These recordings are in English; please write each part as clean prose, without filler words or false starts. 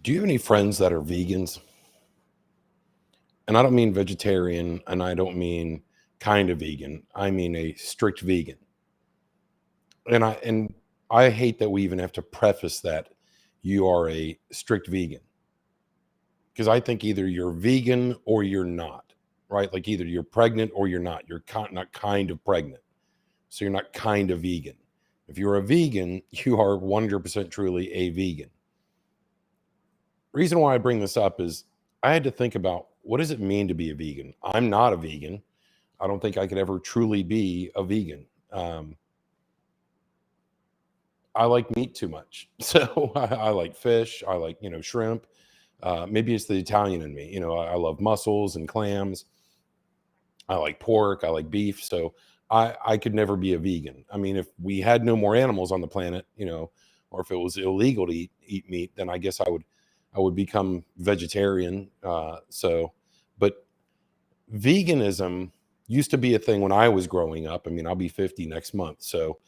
Do you have any friends that are vegans? And I don't mean vegetarian, and I don't mean kind of vegan. I mean a strict vegan. And I hate that we even have to preface that you are a strict vegan, because I think either you're vegan or you're not, right? Like either you're pregnant or you're not. You're not kind of pregnant, so you're not kind of vegan. If you're a vegan, you are 100% truly a vegan. Reason why I bring this up is I had to think about, what does it mean to be a vegan? I'm not a vegan. I don't think I could ever truly be a vegan. I like meat too much. So I like fish. I like, shrimp. Maybe it's the Italian in me. I love mussels and clams. I like pork. I like beef. So I could never be a vegan. I mean, if we had no more animals on the planet, or if it was illegal to eat meat, then I guess I would become vegetarian. But veganism used to be a thing when I was growing up. I mean, I'll be 50 next month. So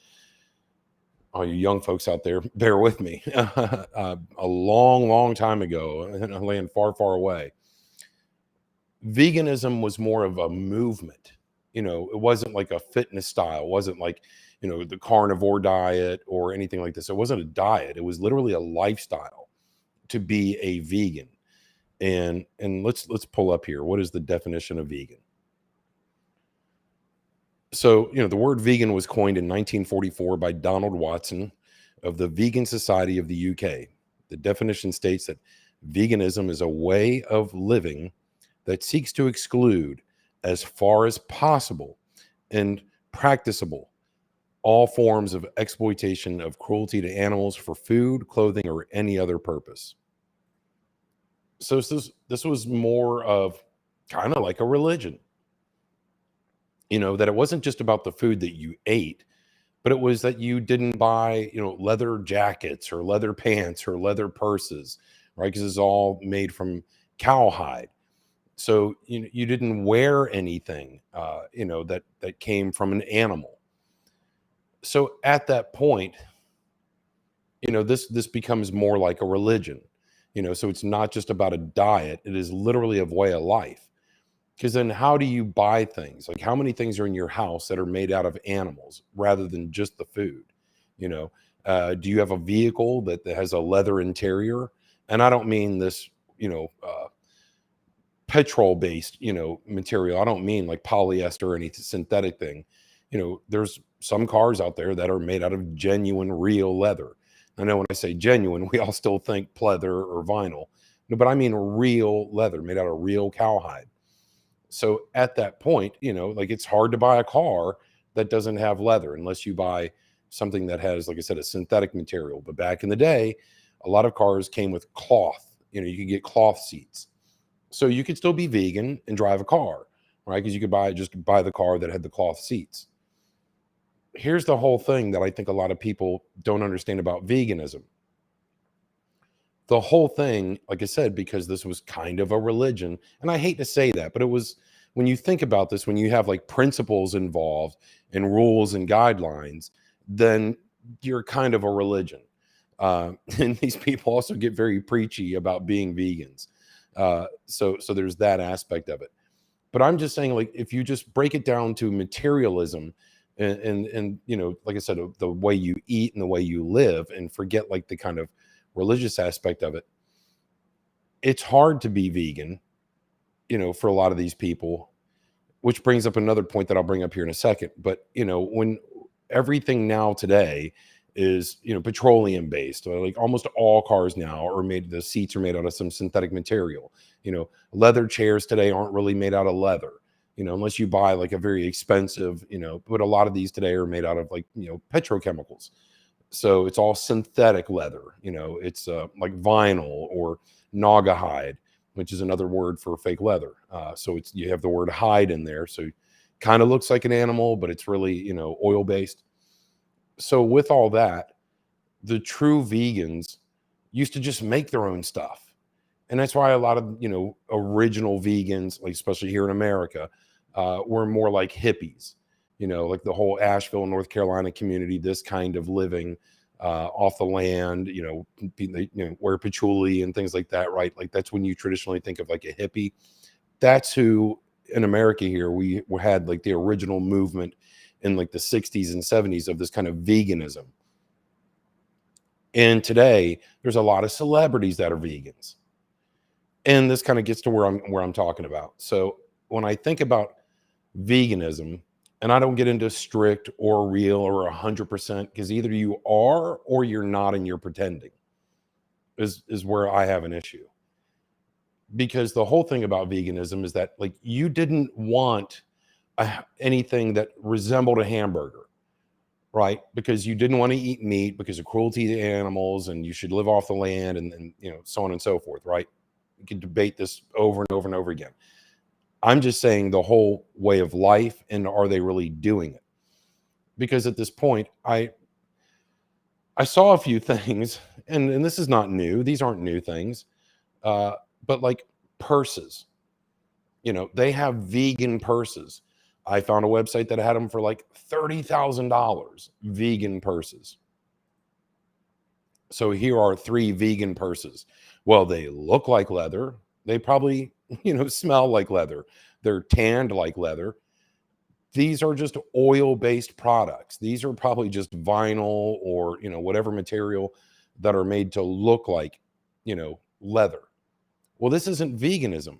all you young folks out there, bear with me. A long, long time ago, in a land far, far away, veganism was more of a movement. It wasn't like a fitness style. It wasn't like, the carnivore diet or anything like this. It wasn't a diet. It was literally a lifestyle to be a vegan. And let's pull up here. What is the definition of vegan? So, the word vegan was coined in 1944 by Donald Watson of the Vegan Society of the UK. The definition states that veganism is a way of living that seeks to exclude, as far as possible and practicable, all forms of exploitation of cruelty to animals for food, clothing, or any other purpose. So this was more of kind of like a religion, that it wasn't just about the food that you ate, but it was that you didn't buy, leather jackets or leather pants or leather purses, right? Because it's all made from cowhide. So you didn't wear anything, that came from an animal. So at that point, this becomes more like a religion. So it's not just about a diet; it is literally a way of life. Because then how do you buy things? Like, how many things are in your house that are made out of animals rather than just the food? You know, do you have a vehicle that has a leather interior? And I don't mean this, petrol based, material. I don't mean like polyester or any synthetic thing. There's some cars out there that are made out of genuine, real leather. I know when I say genuine, we all still think pleather or vinyl. No, but I mean real leather made out of real cowhide. So at that point, like it's hard to buy a car that doesn't have leather unless you buy something that has, like I said, a synthetic material. But back in the day, a lot of cars came with cloth. You could get cloth seats. So you could still be vegan and drive a car, right? Because you could buy the car that had the cloth seats. Here's the whole thing that I think a lot of people don't understand about veganism. The whole thing, like I said, because this was kind of a religion, and I hate to say that, but it was, when you think about this, when you have like principles involved and rules and guidelines, then you're kind of a religion. And these people also get very preachy about being vegans. So there's that aspect of it. But I'm just saying, like, if you just break it down to materialism and like I said, the way you eat and the way you live, and forget like the kind of religious aspect of it, it's hard to be vegan, for a lot of these people, which brings up another point that I'll bring up here in a second. But, when everything now today is, petroleum based, like almost all cars now are made, the seats are made out of some synthetic material. Leather chairs today aren't really made out of leather, unless you buy like a very expensive, but a lot of these today are made out of like, petrochemicals. So it's all synthetic leather. It's like vinyl or naugahyde, which is another word for fake leather. So you have the word hide in there. So kind of looks like an animal, but it's really, oil based. So with all that, the true vegans used to just make their own stuff. And that's why a lot of, original vegans, like especially here in America, were more like hippies, like the whole Asheville, North Carolina community, this kind of living. off the land, wear patchouli and things like that, right? Like that's when you traditionally think of like a hippie. That's who in America here we had like the original movement in like the 60s and 70s of this kind of veganism. And today there's a lot of celebrities that are vegans. And this kind of gets to where I'm talking about. So when I think about veganism, and I don't get into strict or real or 100%, because either you are or you're not and you're pretending is where I have an issue. Because the whole thing about veganism is that like you didn't want anything that resembled a hamburger, right? Because you didn't want to eat meat because of cruelty to animals and you should live off the land and so on and so forth, right? You can debate this over and over and over again. I'm just saying the whole way of life, and are they really doing it? Because at this point, I saw a few things, and this is not new. These aren't new things, but like purses, they have vegan purses. I found a website that had them for like $30,000, vegan purses. So here are 3 vegan purses. Well, they look like leather. They probably, smell like leather. They're tanned like leather. These are just oil-based products. These are probably just vinyl or, whatever material that are made to look like, leather. Well, this isn't veganism.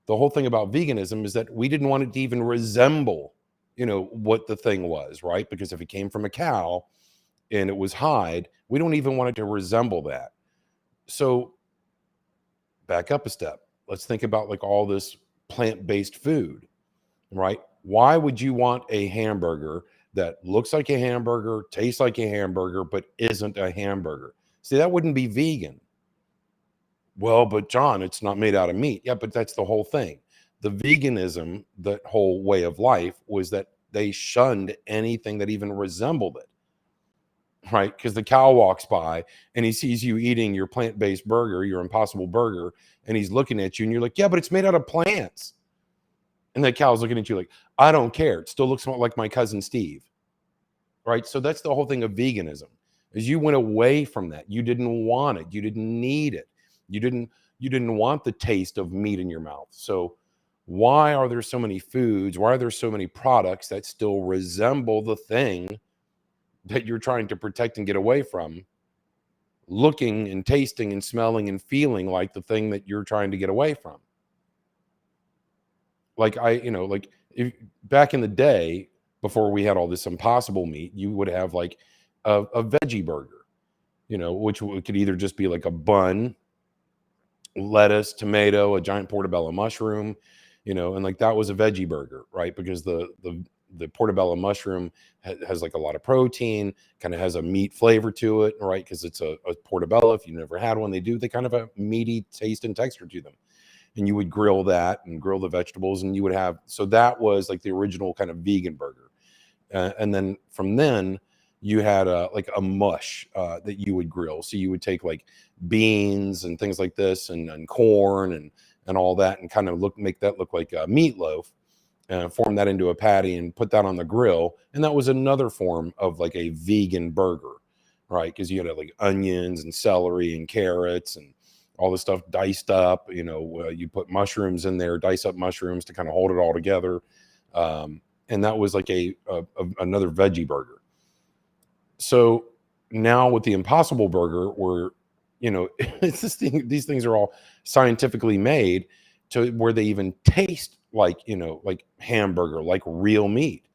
The whole thing about veganism is that we didn't want it to even resemble, what the thing was, right? Because if it came from a cow and it was hide, we don't even want it to resemble that. So back up a step. Let's think about like all this plant-based food, right? Why would you want a hamburger that looks like a hamburger, tastes like a hamburger, but isn't a hamburger? See, that wouldn't be vegan. Well, but John, it's not made out of meat. Yeah, but that's the whole thing. The veganism, that whole way of life, was that they shunned anything that even resembled it, right? Because the cow walks by and he sees you eating your plant-based burger, your Impossible Burger, and he's looking at you and you're like, yeah, but it's made out of plants. And the cow's looking at you like, I don't care. It still looks like my cousin Steve, right? So that's the whole thing of veganism, is you went away from that. You didn't want it. You didn't need it. You didn't want the taste of meat in your mouth. So why are there so many foods? Why are there so many products that still resemble the thing that you're trying to protect and get away from, looking and tasting and smelling and feeling like the thing that you're trying to get away from? Like like if, back in the day, before we had all this Impossible meat, you would have like a veggie burger, which could either just be like a bun, lettuce, tomato, a giant portobello mushroom, and like that was a veggie burger, right? Because the portobello mushroom has like a lot of protein, kind of has a meat flavor to it, right? Because it's a portobello. If you've never had one, they kind of a meaty taste and texture to them. And you would grill that and grill the vegetables, and you would have, so that was like the original kind of vegan burger. And then from then you had like a mush that you would grill. So you would take like beans and things like this and corn and all that, and kind of make that look like a meatloaf, form that into a patty and put that on the grill. And that was another form of like a vegan burger, right? Because you had like onions and celery and carrots and all this stuff diced up. You put mushrooms in there, dice up mushrooms to kind of hold it all together. And that was like another veggie burger. So now with the Impossible Burger, where it's this thing, these things are all scientifically made to where they even taste like like hamburger, like real meat.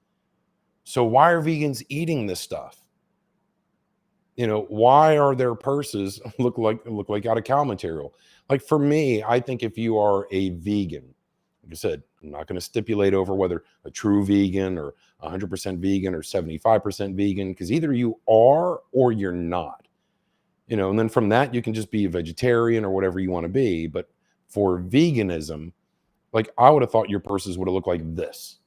So why are vegans eating this stuff? Why are their purses look like out of cow material? Like for me, I think if you are a vegan, like I said, I'm not going to stipulate over whether a true vegan or 100% vegan or 75% vegan, because either you are or you're not. And then from that, you can just be a vegetarian or whatever you want to be. But for veganism, like I would have thought your purses would have looked like this,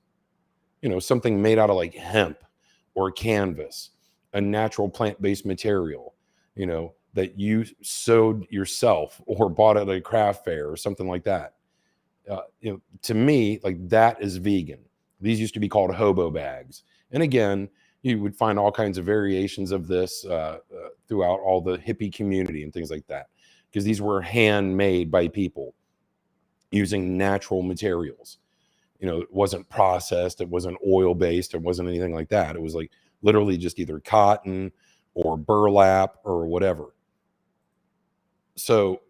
something made out of like hemp or canvas, a natural plant-based material, that you sewed yourself or bought at a craft fair or something like that. To me, like that is vegan. These used to be called hobo bags. And again, You would find all kinds of variations of this throughout all the hippie community and things like that, because these were handmade by people using natural materials. It wasn't processed, it wasn't oil based, it wasn't anything like that. It was like literally just either cotton or burlap or whatever. So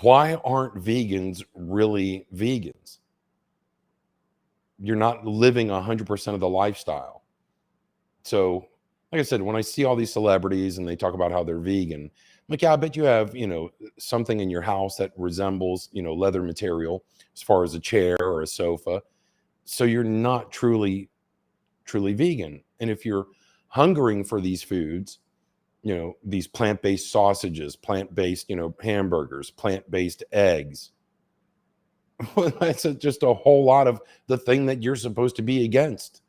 why aren't vegans really vegans? You're not living 100% of the lifestyle. So, like I said, when I see all these celebrities and they talk about how they're vegan, I'm like, yeah, I bet you have, something in your house that resembles, leather material as far as a chair or a sofa. So you're not truly vegan. And if you're hungering for these foods, these plant-based sausages, plant-based, hamburgers, plant-based eggs, well, that's just a whole lot of the thing that you're supposed to be against.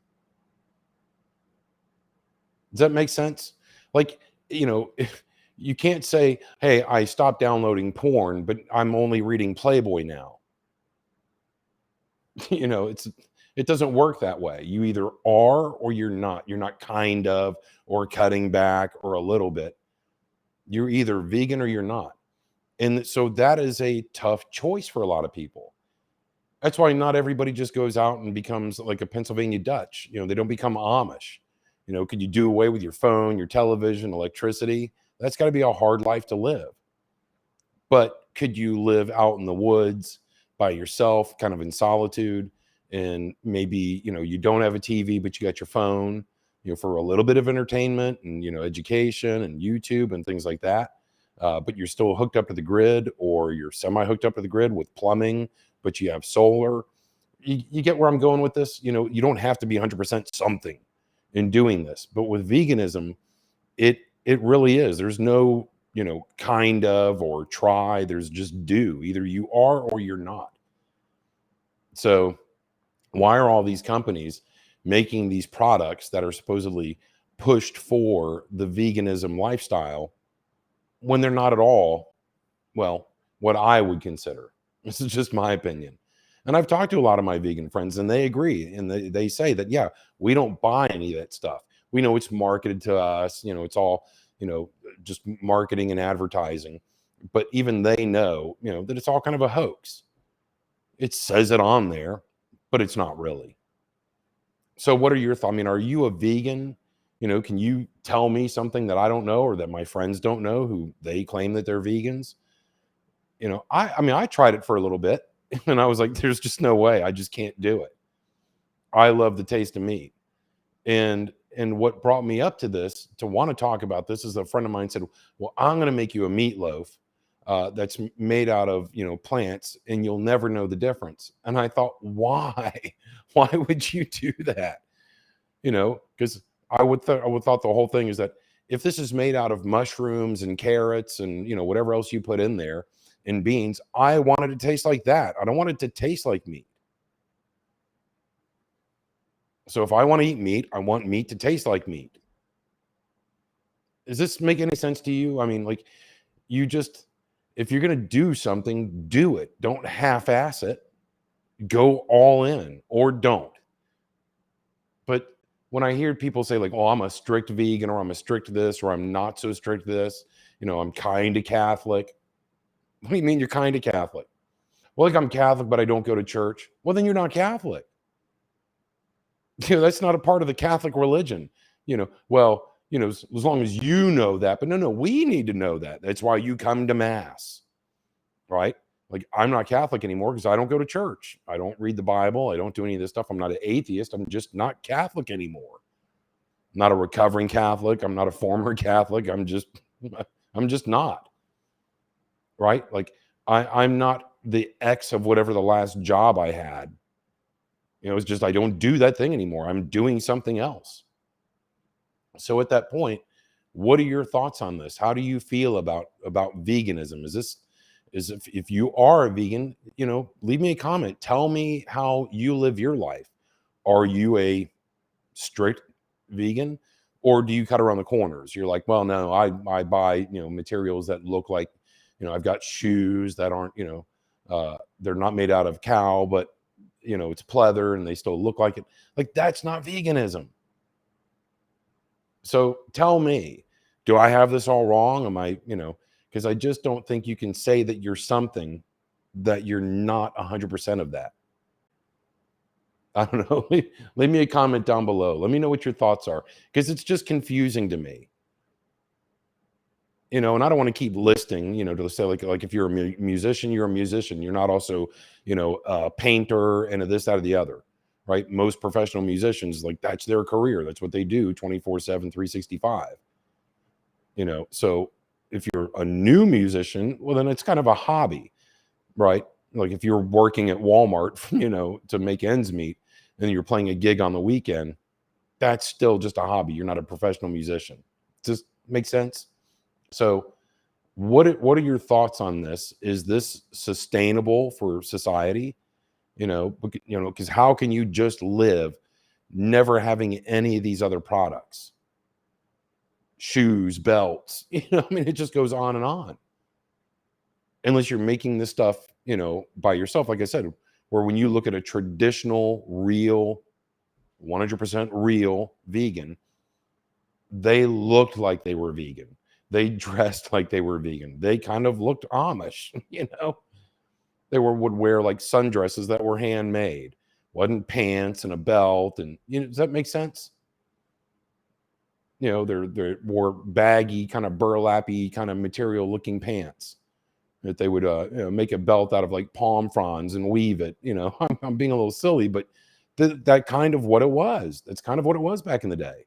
Does that make sense? Like, if you can't say, hey, I stopped downloading porn, but I'm only reading Playboy now. It doesn't work that way. You either are or you're not. You're not kind of or cutting back or a little bit. You're either vegan or you're not. And so that is a tough choice for a lot of people. That's why not everybody just goes out and becomes like a Pennsylvania Dutch. They don't become Amish. Could you do away with your phone, your television, electricity? That's got to be a hard life to live. But could you live out in the woods by yourself, kind of in solitude? And maybe, you don't have a TV, but you got your phone, for a little bit of entertainment and, education and YouTube and things like that. But you're still hooked up to the grid, or you're semi hooked up to the grid with plumbing, but you have solar. You get where I'm going with this? You don't have to be 100% something in doing this. But with veganism, it really is. There's no, kind of or try. There's just do. Either you are or you're not. So why are all these companies making these products that are supposedly pushed for the veganism lifestyle when they're not at all, well, what I would consider? This is just my opinion. And I've talked to a lot of my vegan friends and they agree. And they say that, yeah, we don't buy any of that stuff. We know it's marketed to us, it's all, just marketing and advertising. But even they know, that it's all kind of a hoax. It says it on there, but it's not really. So what are your thoughts? I mean, are you a vegan? Can you tell me something that I don't know or that my friends don't know who they claim that they're vegans? I mean, I tried it for a little bit and I was like, there's just no way. I just can't do it. I love the taste of meat. And what brought me up to this, to want to talk about this, is a friend of mine said, well, I'm going to make you a meatloaf that's made out of, plants, and you'll never know the difference. And I thought, why? Why would you do that? Because I would thought the whole thing is that if this is made out of mushrooms and carrots and, whatever else you put in there and beans, I want it to taste like that. I don't want it to taste like meat. So if I want to eat meat, I want meat to taste like meat. Does this make any sense to you? I mean, like, you just, if you're going to do something, do it. Don't half-ass it. Go all in or don't. But when I hear people say, like, oh, I'm a strict vegan, or I'm a strict this, or I'm not so strict this, I'm kind of Catholic. What do you mean you're kind of Catholic? Well, like, I'm Catholic, but I don't go to church. Well, then you're not Catholic. That's not a part of the Catholic religion. Well, as long as you know that, but no, we need to know that. That's why you come to mass, right? Like, I'm not Catholic anymore because I don't go to church. I don't read the Bible. I don't do any of this stuff. I'm not an atheist. I'm just not Catholic anymore. I'm not a recovering Catholic. I'm not a former Catholic. I'm just not, right? Like, I'm not the ex of whatever the last job I had. It's just, I don't do that thing anymore. I'm doing something else. So at that point, what are your thoughts on this? How do you feel about veganism? If you are a vegan, leave me a comment. Tell me how you live your life. Are you a strict vegan, or do you cut around the corners? You're like, well, no, I buy, materials that look like, I've got shoes that aren't, they're not made out of cow, but it's pleather and they still look like it. Like, that's not veganism. So tell me, do I have this all wrong? Am I, because I just don't think you can say that you're something that you're not 100% of that. I don't know. Leave me a comment down below. Let me know what your thoughts are, because it's just confusing to me. And I don't want to keep listing, to say like if you're a musician, you're a musician. You're not also, a painter and a this, that, or the other, right? Most professional musicians, like that's their career. That's what they do 24/7, 365. So if you're a new musician, well, then it's kind of a hobby, right? Like if you're working at Walmart, to make ends meet, and you're playing a gig on the weekend, that's still just a hobby. You're not a professional musician. Just makes sense. So what are your thoughts on this? Is this sustainable for society? Because how can you just live never having any of these other products? Shoes, belts, I mean, it just goes on and on. Unless you're making this stuff, by yourself, like I said, where when you look at a traditional, real, 100% real vegan, they looked like they were vegan. They dressed like they were vegan. They kind of looked Amish, They would wear like sundresses that were handmade, wasn't pants and a belt, and does that make sense? They wore baggy, kind of burlappy, kind of material looking pants that they would make a belt out of like palm fronds and weave it. I'm being a little silly, but that kind of what it was. That's kind of what it was back in the day.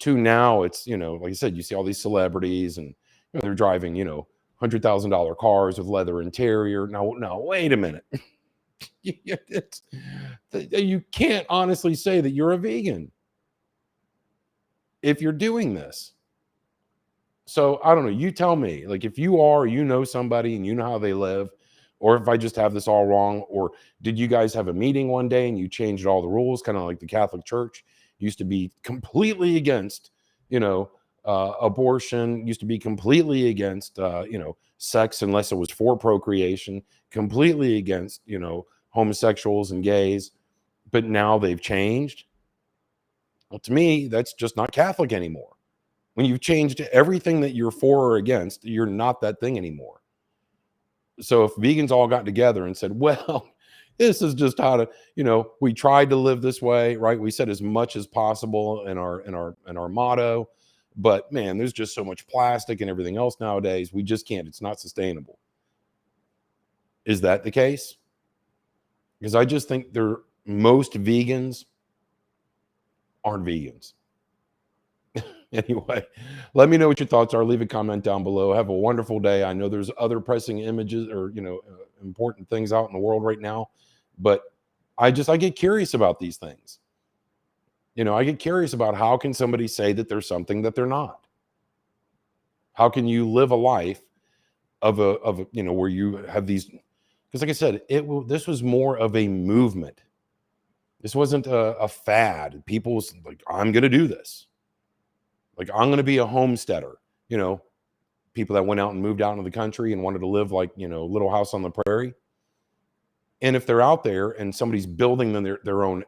To now, it's like I said, you see all these celebrities, and they're driving $100,000 cars with leather interior. No, wait a minute. You can't honestly say that you're a vegan if you're doing this. So I don't know. You tell me, like, if you are, somebody and you know how they live, or if I just have this all wrong, or did you guys have a meeting one day and you changed all the rules, kind of like the Catholic Church used to be completely against, abortion, used to be completely against, sex unless it was for procreation, completely against, homosexuals and gays, but now they've changed. Well, to me, that's just not Catholic anymore. When you've changed everything that you're for or against, you're not that thing anymore. So if vegans all got together and said, well, this is just how to, we tried to live this way, right? We said as much as possible in our motto, but man, there's just so much plastic and everything else nowadays. We just can't. It's not sustainable. Is that the case? Because I just think most vegans aren't vegans. Anyway, let me know what your thoughts are. Leave a comment down below. Have a wonderful day. I know there's other pressing images or important things out in the world right now, but I get curious about these things. I get curious about how can somebody say that there's something that they're not. How can you live a life of a where you have these? Because like I said, this was more of a movement. This wasn't a fad. People was like, I'm going to do this. Like, I'm going to be a homesteader, people that went out and moved out into the country and wanted to live like, Little House on the Prairie. And if they're out there and somebody's building them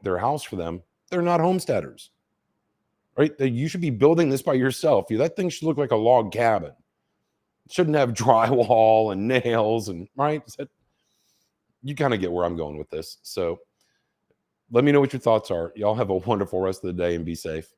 their house for them, they're not homesteaders, right? You should be building this by yourself. That thing should look like a log cabin. It shouldn't have drywall and nails and right. You kind of get where I'm going with this. So let me know what your thoughts are. Y'all have a wonderful rest of the day and be safe.